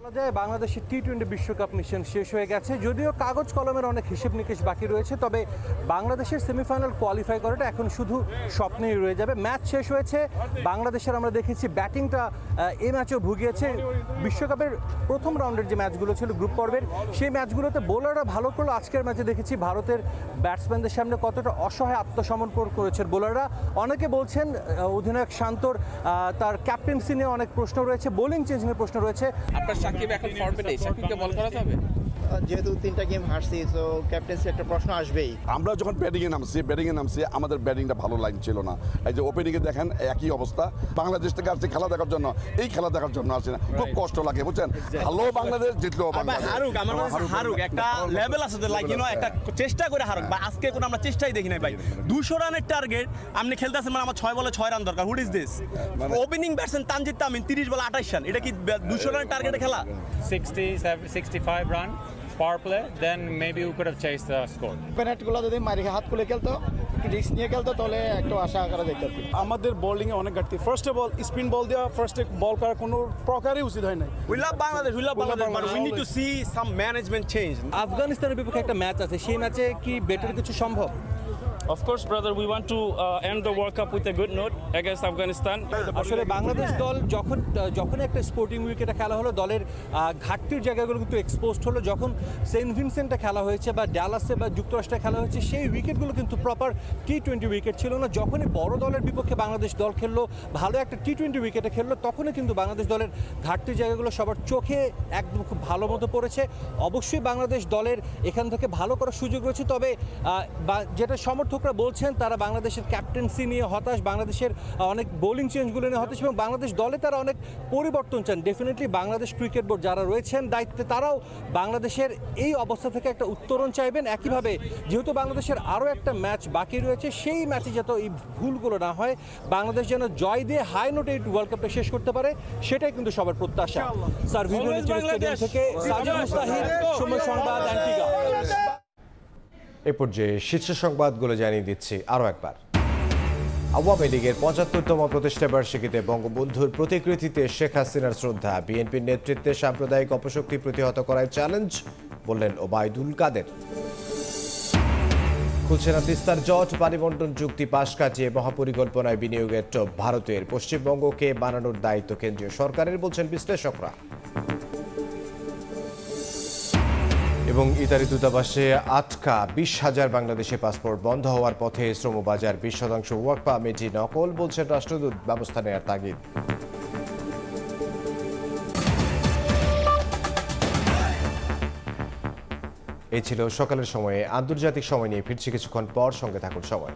বলা যায় বাংলাদেশের টি-20 বিশ্বকাপ মিশন শেষ হয়ে গেছে। যদিও কাগজ কলমের অনেক হিসেব নিকেশ বাকি রয়েছে, তবে বাংলাদেশের সেমিফাইনাল কোয়ালিফাই করাটা এখন শুধু স্বপ্নেই রয়ে যাবে। ম্যাচ শেষ হয়েছে, বাংলাদেশের আমরা দেখেছি ব্যাটিংটা এই ম্যাচেও ভুগিয়েছে। বিশ্বকাপের প্রথম রাউন্ডের যে ম্যাচগুলো ছিল গ্রুপ পর্বের, সেই ম্যাচগুলোতে বোলাররা ভালো করলো। আজকের ম্যাচে দেখেছি ভারতের ব্যাটসম্যানদের সামনে কতটা অসহায় আত্মসমর্পণ করেছে বোলাররা। অনেকে বলছেন অধিনায়ক শান্তর তার ক্যাপ্টেন্সি নিয়ে অনেক প্রশ্ন রয়েছে, বোলিং চেঞ্জ নিয়ে প্রশ্ন রয়েছে। সাকিব এখন ফর্মে নেই, সাকিবকে বল করা যাবে? যেহেতু 3টা গেম হারছি, তো ক্যাপ্টেন্সি একটা প্রশ্ন আসবেই। আমরা যখন ব্যাটিংয়ে নামছি আমাদের ব্যাটিংটা ভালো লাইন ছিল না। এই যে ওপেনিংয়ে দেখেন একই অবস্থা। বাংলাদেশ থেকে আসছে খেলা দেখার জন্য, এই খেলা দেখার জন্য আসে না, খুব কষ্ট লাগে বুঝছেন। ভালো বাংলাদেশ জিতলো, হারুক আমার হারুক একটা লেভেল আছে, লাইক ইউ নো একটা চেষ্টা করে হারুক। বা আজকে কোনো আমরা চেষ্টাই দেখি নাই ভাই। 200 রানের টার্গেট আপনি খেলতেছেন, মানে আমার 6 বলে 6 রান দরকার। Hood is this? Opening batsman Tanzid Tamim 30 বলে 28 রান, এটা কি 200 রানের টার্গেটে খেলা? 65 run power play, then maybe we could have chased the score. পেনাল্টিগুলো যদি মারি হাত খুলে খেলতো, একটু রিস্ক নিয়ে খেলতো, তাহলে একটু আশা করা যেত। আমাদের বোলিংয়ে অনেক ঘাটতি। ফার্স্ট অফ অল স্পিন বল দেওয়া, ফার্স্টে বল করার কোনো প্রকারই উচিত হয় নাই। We love Bangladesh, but we need to see some management change. আফগানিস্তানের বিপক্ষে একটা ম্যাচ আছে, সেই ম্যাচে কি বেটার কিছু সম্ভব? Of course, brother, we want to end the World Cup with a good note against Afghanistan. আসলে বাংলাদেশ দল যখন একটা স্পোর্টিং উইকেটে খেলা হলো, দলের ঘাটতির জায়গাগুলো কিন্তু এক্সপোজড হলো। যখন সেন্ট ভিনসেন্টে খেলা হয়েছে বা ডালাসে বা যুক্তরাষ্ট্রে খেলা হয়েছে, সেই উইকেটগুলো কিন্তু প্রপার টি-20 উইকেট ছিল না। যখনই বড় দলের বিপক্ষে বাংলাদেশ দল খেললো, ভালো একটা টি-20 উইকেটে খেললো, তখনই কিন্তু বাংলাদেশ দলের ঘাটতির জায়গাগুলো সবার চোখে একদম খুব ভালো মতো পড়েছে। অবশ্যই বাংলাদেশ দলের এখান থেকে ভালো করার সুযোগ রয়েছে, তবে যেটা সমর্থকরা বলছেন তারা বাংলাদেশের ক্যাপ্টেন্সি নিয়ে হতাশ, বাংলাদেশের অনেক বোলিং চেঞ্জগুলো নিয়ে হতাশ, এবং বাংলাদেশ দলে তারা অনেক পরিবর্তন চান। ডেফিনেটলি বাংলাদেশ ক্রিকেট বোর্ড যারা রয়েছেন দায়িত্বে, তারাও বাংলাদেশের এই অবস্থা থেকে একটা উত্তরণ চাইবেন। একইভাবে যেহেতু বাংলাদেশের আরও একটা ম্যাচ বাকি রয়েছে, সেই ম্যাচে যাতে এই ভুলগুলো না হয়, বাংলাদেশ যেন জয় দিয়ে হাই নোটে এই ওয়ার্ল্ড কাপটা শেষ করতে পারে, সেটাই কিন্তু সবার প্রত্যাশা। স্যার, ভিডিও স্টেডিয়াম থেকে সাজিদ মুস্তাহিদ, সময় সংবাদ, অ্যান্টিগা। এ পর্যায়ে শীর্ষ সংবাদগুলো জানিয়ে দিচ্ছি আরও একবার। আওয়ামী লীগের 75তম প্রতিষ্ঠা বার্ষিকীতে বঙ্গবন্ধুর প্রতিকৃতিতে শেখ হাসিনার শ্রদ্ধা। বিএনপির নেতৃত্বে সাম্প্রদায়িক অপশক্তি প্রতিহত করার চ্যালেঞ্জ, বললেন ওবায়দুল কাদের। খুলছে না তিস্তার জট, পানি বন্টন চুক্তি পাশ কাটিয়ে মহাপরিকল্পনায় বিনিয়োগের টোপ ভারতের। পশ্চিমবঙ্গকে বানানোর দায়িত্ব কেন্দ্রীয় সরকারের, বলছেন বিশ্লেষকরা। এবং ইতালি দূতাবাসে আটকা 20,000 বাংলাদেশি পাসপোর্ট বন্ধ হওয়ার পথে। শ্রমবাজার 20% ওয়ার্ক পারমিটই নকল, বলছেন রাষ্ট্রদূত। ব্যবস্থা নেওয়ার তাগিদ। এই ছিল সকালের সময়ে। আন্তর্জাতিক সময় নিয়ে ফিরছি কিছুক্ষণ পর, সঙ্গে থাকুন সময়।